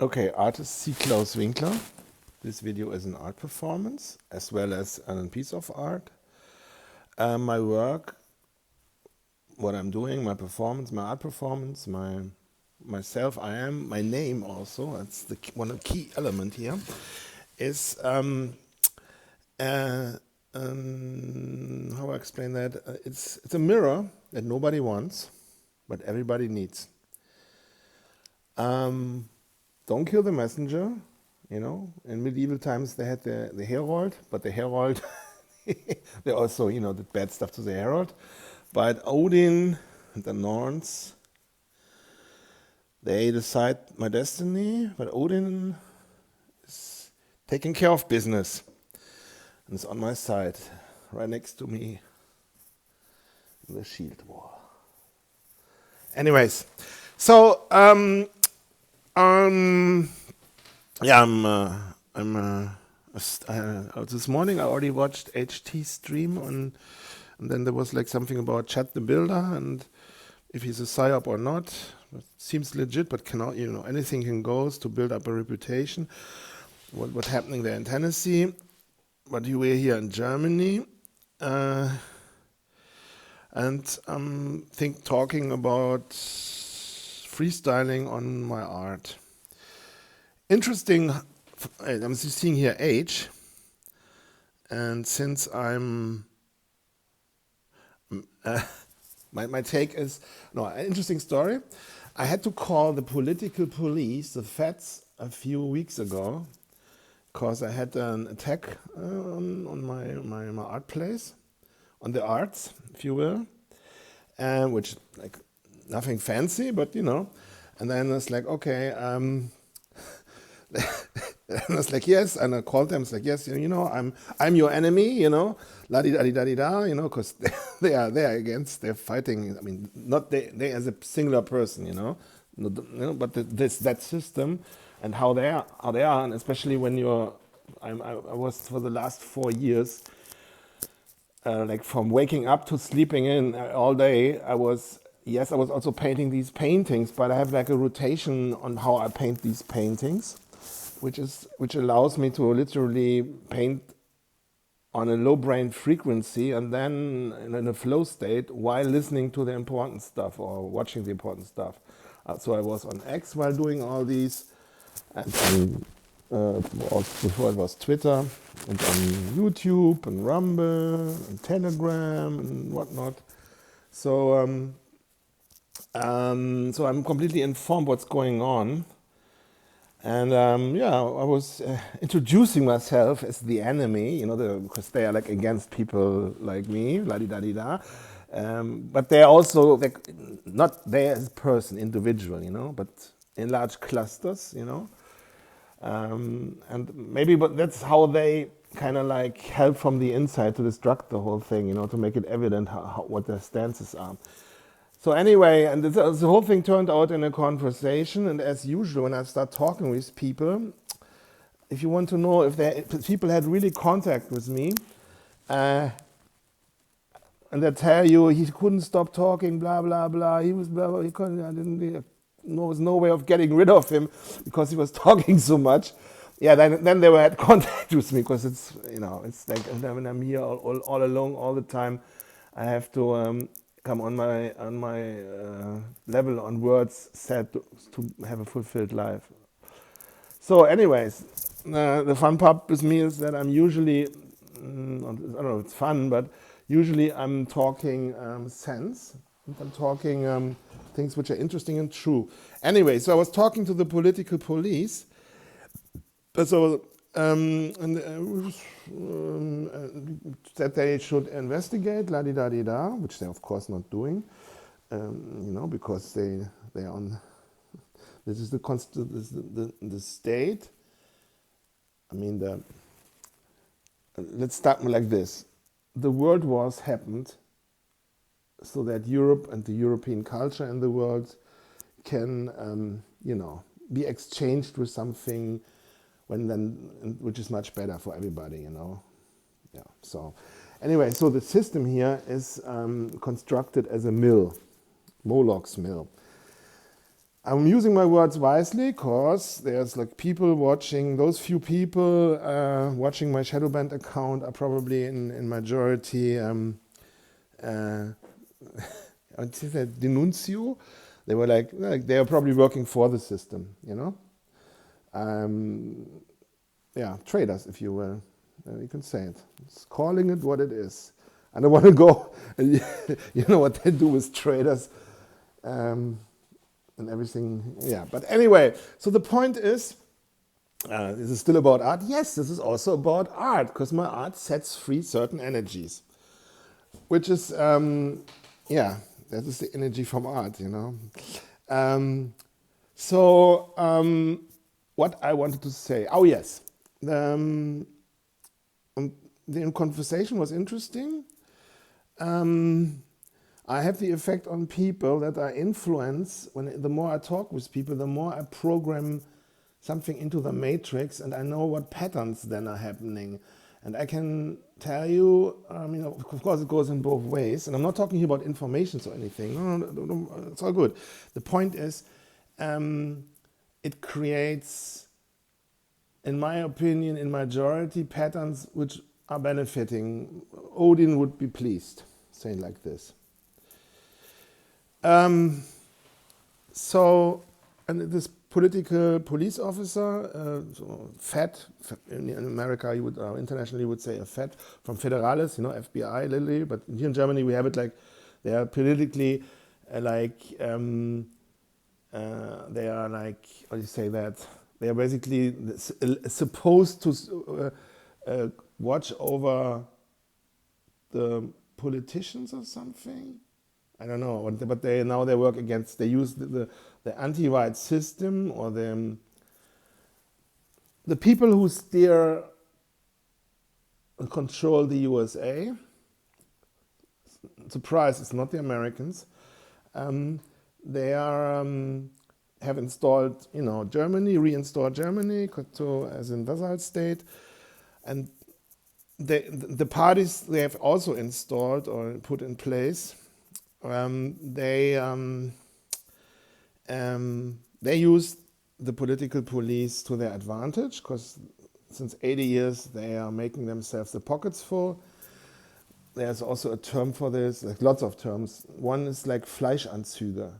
Okay, artist Seak Claus Winkler. This video is an art performance as well as a piece of art. My work, what I'm doing, my performance, my art performance, myself, I am, my name also, that's the one key element here, is, how I explain that, it's a mirror that nobody wants, but everybody needs. Don't kill the messenger, you know. In medieval times they had the herald, but the herald, they also, did bad stuff to the herald. But Odin and the Norns, they decide my destiny, but Odin is taking care of business. And it's on my side, right next to me, the shield wall. Anyways, so, this morning I already watched HT stream and then there was like something about Chad the Builder and if he's a psyop or not. It seems legit, but cannot, anything can go to build up a reputation. What's happening there in Tennessee? But you were here in Germany, and talking about freestyling on my art. Interesting, I'm seeing here age, and since I'm, my take is, an interesting story. I had to call the political police, the feds, a few weeks ago, because I had an attack on my art place, on the arts, if you will, which, like, nothing fancy, but, and then it's like, okay, and I was like, yes, and I called them. It's like, yes, I'm your enemy, la di da di da di da, because they're against, they're fighting. I mean, not they as a singular person, but that system and how they are, and especially when I was for the last 4 years, like from waking up to sleeping in all day. I was also painting these paintings, but I have like a rotation on how I paint these paintings, which allows me to literally paint on a low brain frequency and then in a flow state while listening to the important stuff or watching the important stuff. So I was on X while doing all these, and before it was Twitter, and on YouTube and Rumble and Telegram and whatnot. So so I'm completely informed what's going on. And I was introducing myself as the enemy, because they are like against people like me, la-di-da-di-da. But they're also like not there as a person, individual, but in large clusters, and maybe, but that's how they kind of like help from the inside to destruct the whole thing, to make it evident what their stances are. So anyway, and the whole thing turned out in a conversation, and as usual, when I start talking with people, if you want to know if people had really contact with me, and they tell you he couldn't stop talking, blah blah blah. He was blah blah. He couldn't. There was no way of getting rid of him because he was talking so much. Yeah, then they had contact with me because it's it's like when I'm here all alone all the time, I have to. Come on my level on words said to have a fulfilled life. So anyways, the fun part with me is that I'm usually, I don't know, it's fun, but usually I'm talking sense. I'm talking things which are interesting and true. Anyway, so I was talking to the political police. So that they should investigate, la di da di da, which they're of course not doing, because they are on. This is the state. I mean, let's start like this. The world wars happened so that Europe and the European culture in the world can, be exchanged with something. Which is much better for everybody, Yeah. So, anyway, so the system here is constructed as a mill, Moloch's mill. I'm using my words wisely because there's like people watching, those few people watching my shadow band account are probably in majority denuncio. They were like they are probably working for the system, you know. Yeah, traders, if you will. You can say it. It's calling it what it is. I don't want to go. You know what they do with traders and everything. Yeah, but anyway. So the point is, this is still about art. Yes, this is also about art because my art sets free certain energies, which is yeah, that is the energy from art. You know. What I wanted to say. Oh yes. The conversation was interesting. I have the effect on people that I influence. The more I talk with people, the more I program something into the matrix, and I know what patterns then are happening. And I can tell you, of course it goes in both ways, and I'm not talking here about informations or anything. No, it's all good. The point is, it creates, in my opinion, in majority, patterns which are benefiting. Odin would be pleased, saying like this. And this political police officer, FED, in America, internationally you would say a FED, from Federales, FBI, literally, but here in Germany we have it like, they are politically they are like, how do you say that? They are basically supposed to watch over the politicians or something. I don't know, but they work against. They use the anti-right system, or the people who steer and control the USA. Surprise! It's not the Americans. They are have installed, Germany, reinstalled Germany as a vassal state, and the parties they have also installed or put in place. They use the political police to their advantage, because since 80 years they are making themselves the pockets full. There's also a term for this, like lots of terms. One is like Fleischanzüge,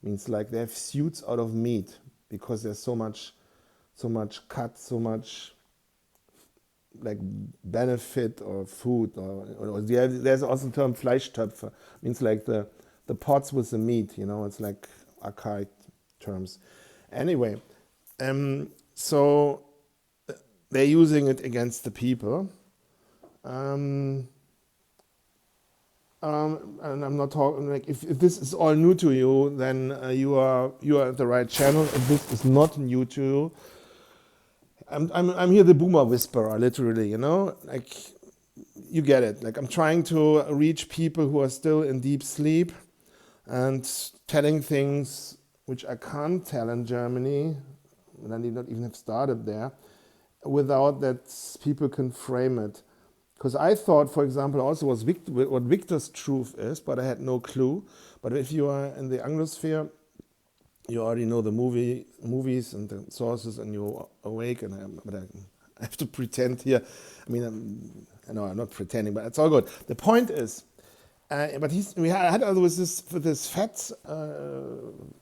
means like they have suits out of meat because there's so much cut, so much like benefit or food, or there's also the term Fleischtöpfe, means like the pots with the meat, it's like archaic terms. Anyway, so they're using it against the people. And I'm not talking like, if this is all new to you, then you are at the right channel. If this is not new to you, I'm here the boomer whisperer, literally, like you get it. Like I'm trying to reach people who are still in deep sleep and telling things which I can't tell in Germany, and I need not even have started there, without that people can frame it. Because I thought, for example, also what Victor's truth is, but I had no clue. But if you are in the Anglosphere, you already know the movies and the sources, and you're awake. But I have to pretend here. I mean, I'm not pretending, but it's all good. The point is, but we had with this Fat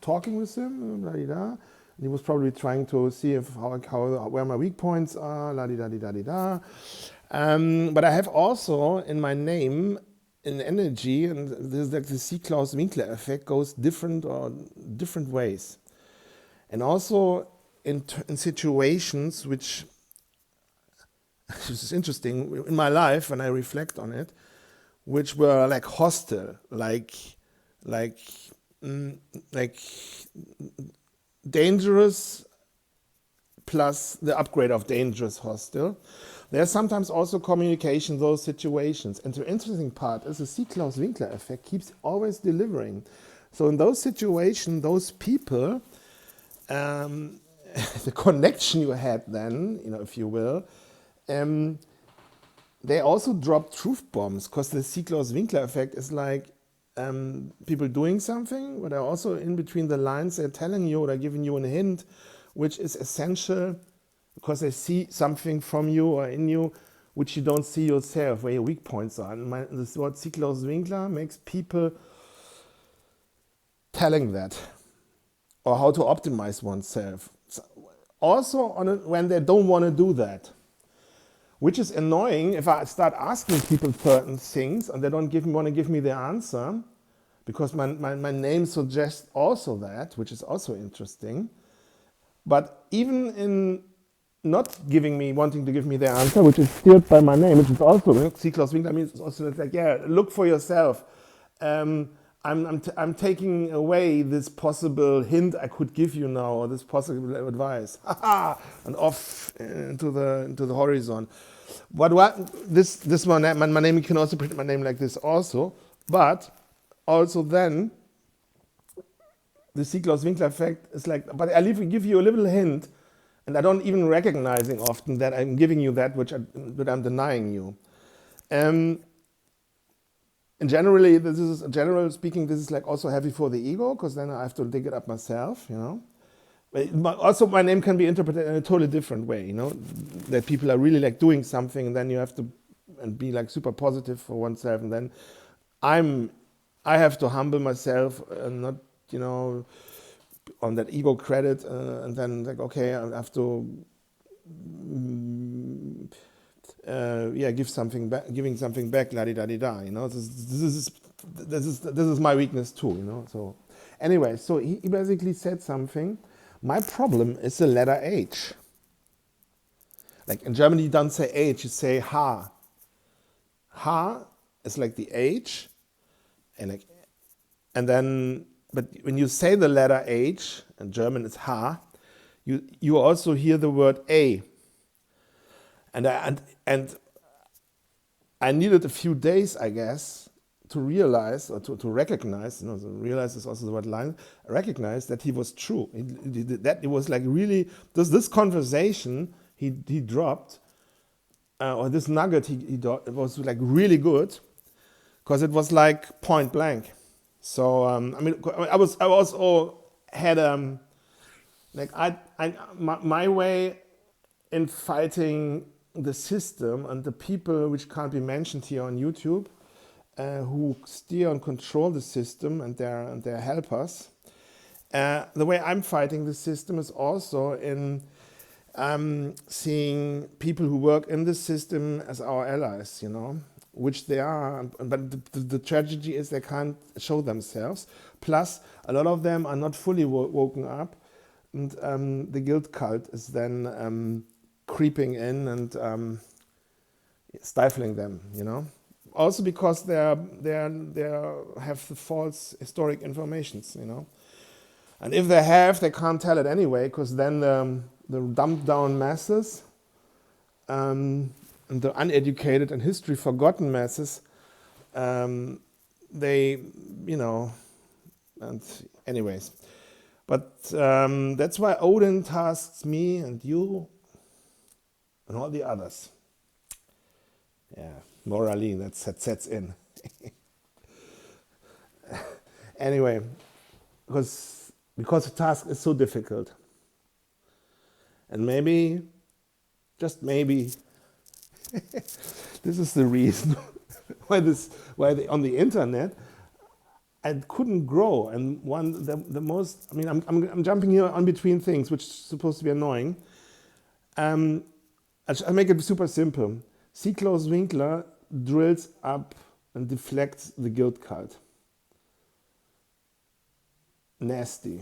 talking with him, blah, blah, blah. And he was probably trying to see where my weak points are, la di da di da di da. But I have also in my name in energy, and this is like the Seak, Claus, Winkler effect goes different ways, and also in situations which is interesting in my life when I reflect on it, which were like hostile, like dangerous plus the upgrade of dangerous hostile. There's sometimes also communication in those situations. And the interesting part is the Seak, Claus, Winkler effect keeps always delivering. So in those situations, those people, the connection you had then, if you will, they also drop truth bombs, because the Seak, Claus, Winkler effect is like, people doing something, but are also in between the lines, they're telling you or they're giving you a hint, which is essential because they see something from you or in you which you don't see yourself, where your weak points are. And this word Seak, Claus, Winkler makes people telling that or how to optimize oneself. Also, when they don't want to do that, which is annoying if I start asking people certain things and they don't want to give me the answer, because my name suggests also that, which is also interesting. But even in not wanting to give me the answer, which is steered by my name, which is also, see, Klaus Winkler means it's also like, yeah, look for yourself. I'm taking away this possible hint I could give you now, or this possible advice, and off into the horizon. What this my name, you can also print my name like this also, but also then the Seak, Claus, Winkler effect is like, but I give you a little hint, and I don't even recognizing often that I'm giving you that which I'm denying you. And generally, generally speaking, this is like also heavy for the ego, because then I have to dig it up myself, you know. But also, my name can be interpreted in a totally different way, you know, that people are really like doing something, and then you have to and be like super positive for oneself, and then I have to humble myself and not, you know, on that ego credit, and then like, okay, I have to give something back, giving something back, la di da di da, you know. This is my weakness too, you know. So anyway, so he basically said something. My problem is the letter H. Like in Germany, you don't say H, you say H. H is like the H, and then, but when you say the letter H, in German it's H, you also hear the word A. And I needed a few days, I guess, to realize or to recognize, you know, so realize is also the word line, recognize that he was true. That it was like really, this conversation he dropped, or this nugget he dropped, it was like really good, because it was like point blank. So I mean, I also had like my way in fighting the system and the people which can't be mentioned here on YouTube, who steer and control the system and their helpers. The way I'm fighting the system is also in seeing people who work in the system as our allies, you know, which they are, but the tragedy is they can't show themselves. Plus, a lot of them are not fully woken up, and the guilt cult is then creeping in and stifling them, you know. Also because they have the false historic informations, you know. And if they can't tell it anyway, because then the dumbed down masses and the uneducated and history forgotten masses, they, you know, and anyways. But that's why Odin tasks me and you and all the others. Yeah, morally, that sets in. Anyway, because the task is so difficult. And maybe, just maybe, this is the reason why on the internet I couldn't grow. And the most, I mean, I'm jumping here on between things, which is supposed to be annoying. I'll make it super simple. Seak, Claus, Winkler drills up and deflects the guilt cult. Nasty.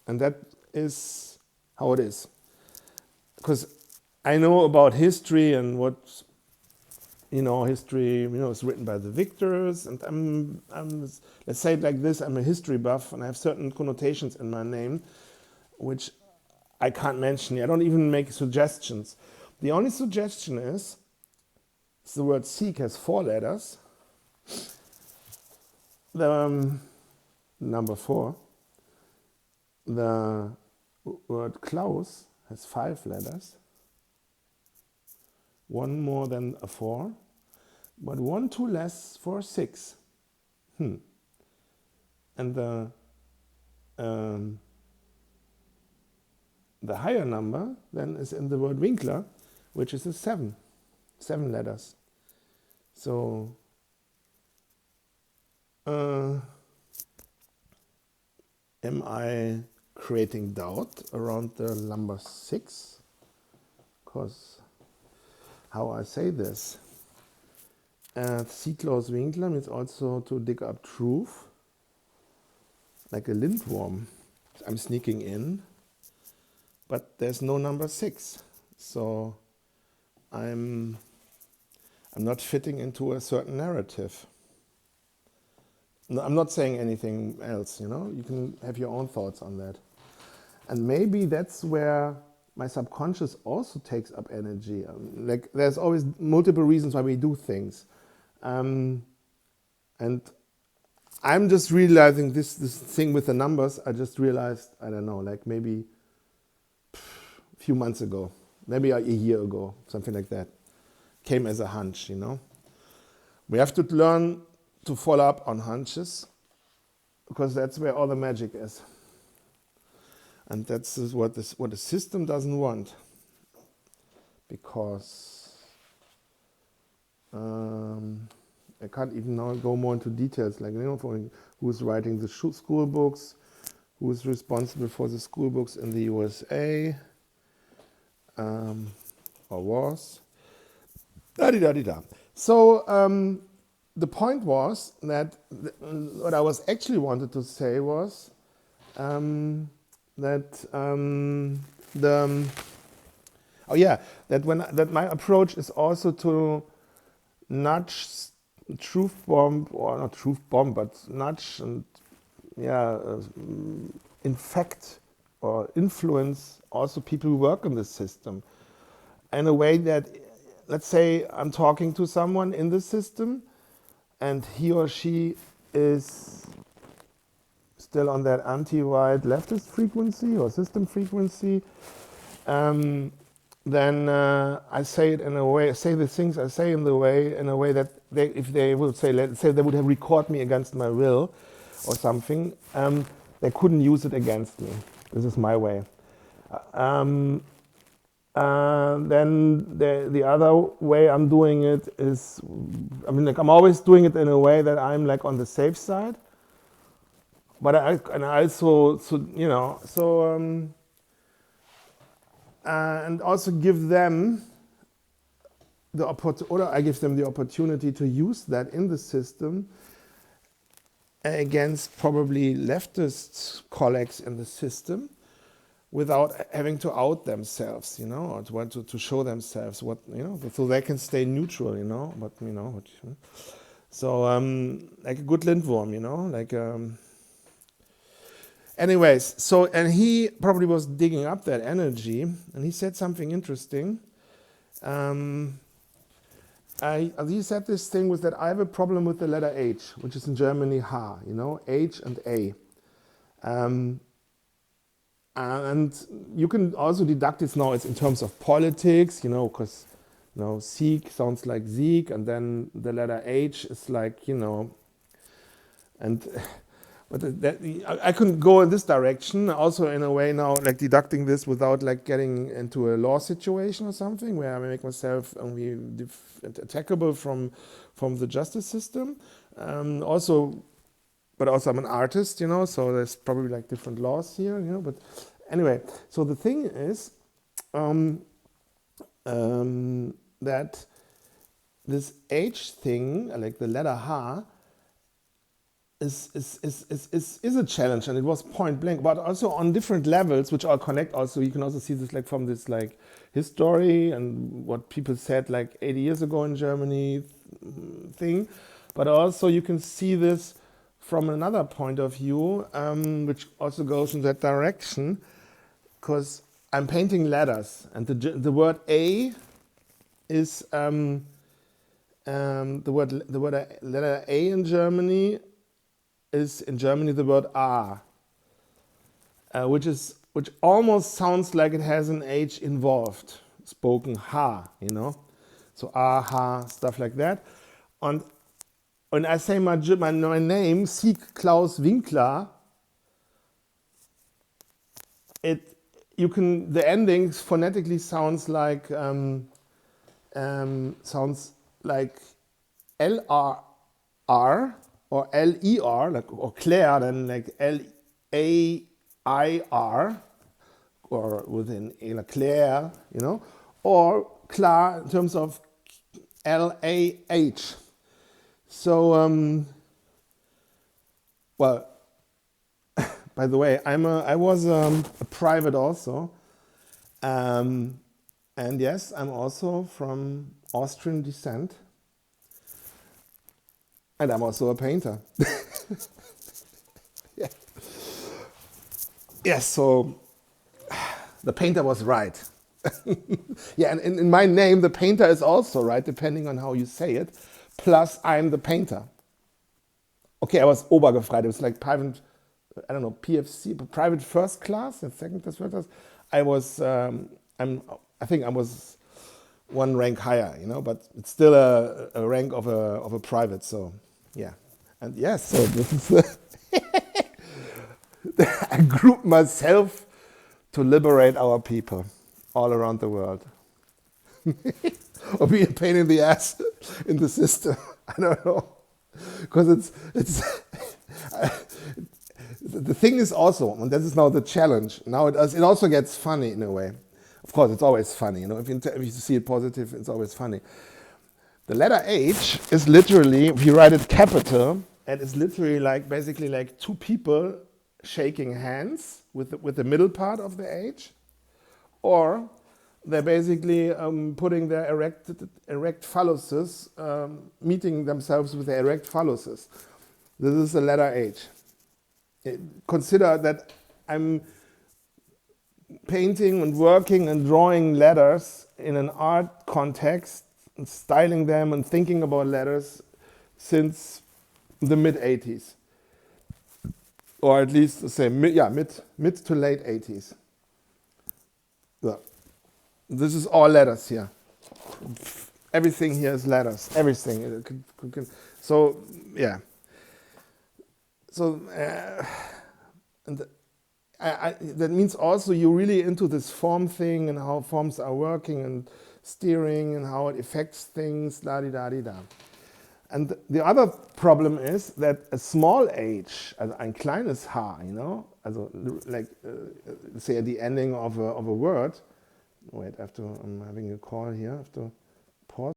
And that is how it is. Because I know about history and what, you know, history, you know, is written by the victors, and I'm let's say it like this, I'm a history buff, and I have certain connotations in my name, which I can't mention. I don't even make suggestions. The only suggestion is the word Seak has 4 letters. The number 4. The word Claus has 5 letters. 1 more than a 4, but 1 too less for 6. And the higher number then is in the word Winkler, which is a 7 letters. So am I creating doubt around the number 6? Because how I say this, Seak, Claus, Winkler means also to dig up truth, like a lindworm. I'm sneaking in, but there's no number 6, so I'm not fitting into a certain narrative. No, I'm not saying anything else, you know. You can have your own thoughts on that. And maybe that's where my subconscious also takes up energy. Like there's always multiple reasons why we do things. And I'm just realizing this thing with the numbers, I just realized, I don't know, like maybe a few months ago, maybe a year ago, something like that. Came as a hunch, you know. We have to learn to follow up on hunches, because that's where all the magic is. And that's what the system doesn't want. Because I can't even now go more into details, like, you know, for who's writing the school books, who's responsible for the school books in the USA, or was. Da-di-da-di-da. So the point was that what I was actually wanted to say was that my approach is also to nudge truth bomb, or not truth bomb, but nudge and infect or influence also people who work in the system in a way that, let's say I'm talking to someone in the system and he or she is still on that anti-white leftist frequency or system frequency, then I say it in a way, say the things I say in a way that they, if they would say, let's say they would have recorded me against my will or something, they couldn't use it against me. This is my way. Then the other way I'm doing it is, I mean, like I'm always doing it in a way that I'm like on the safe side, but I also, and also give them the I give them the opportunity to use that in the system against probably leftist colleagues in the system, without having to out themselves, you know, or to want to show themselves what, you know, so they can stay neutral, you know, but, you know, so like a good lindworm, you know, like, anyways, so, and he probably was digging up that energy, and he said something interesting. He said this thing was that I have a problem with the letter H, which is in Germany Ha, you know, H and A. And you can also deduct this now, it's in terms of politics, you know, because, you know, Seak sounds like Seek, and then the letter H is like, you know, and but I couldn't go in this direction. Also, in a way now, like deducting this without like getting into a law situation or something where I make myself only attackable from the justice system. But also I'm an artist, you know, so there's probably like different laws here, you know. But anyway, so the thing is that this H thing, like the letter H, is a challenge, and it was point blank, but also on different levels, which all connect. Also, you can also see this like from this like history and what people said like 80 years ago in Germany thing, but also you can see this from another point of view, which also goes in that direction, because I'm painting letters, and the word A is the letter A in Germany is in Germany the word A, which almost sounds like it has an H involved, spoken Ha, you know, so aha, stuff like that, and when I say my name, Seak, Claus, Winkler, the endings phonetically sounds like LRR or LER, like, or Claire, then like LAIR, or within Claire, or Cla in terms of LAH. So, well, by the way, I was a private also, and yes, I'm also from Austrian descent, and I'm also a painter. Yeah. Yes, so the painter was right. Yeah, and in my name, the painter is also right, depending on how you say it. Plus, I'm the painter. Okay, I was Obergefreite. It was like private, I don't know, PFC, private first class, and second class, third class. I was, I think I was one rank higher, but it's still a rank of a private. So, yeah, and yes, so this is. I group myself to liberate our people all around the world. Or be a pain in the ass in the system. I don't know. Because it's the thing is also, and this is now the challenge. Now it also gets funny in a way. Of course, it's always funny. If you see it positive, it's always funny. The letter H is literally, if you write it capital, and it's literally like basically like two people shaking hands with the middle part of the H, or they're basically putting their erect phalluses, meeting themselves with their erect phalluses. This is the letter H. Consider that I'm painting and working and drawing letters in an art context, and styling them and thinking about letters since the mid-80s. Or at least say mid to late 80s. So, this is all letters here. Everything here is letters. Everything. So, yeah. So, and that means also you're really into this form thing and how forms are working and steering and how it affects things, la-di-da-di-da. And the other problem is that a small h, also ein kleines h, also like say at the ending of a word. Wait, I'm having a call here.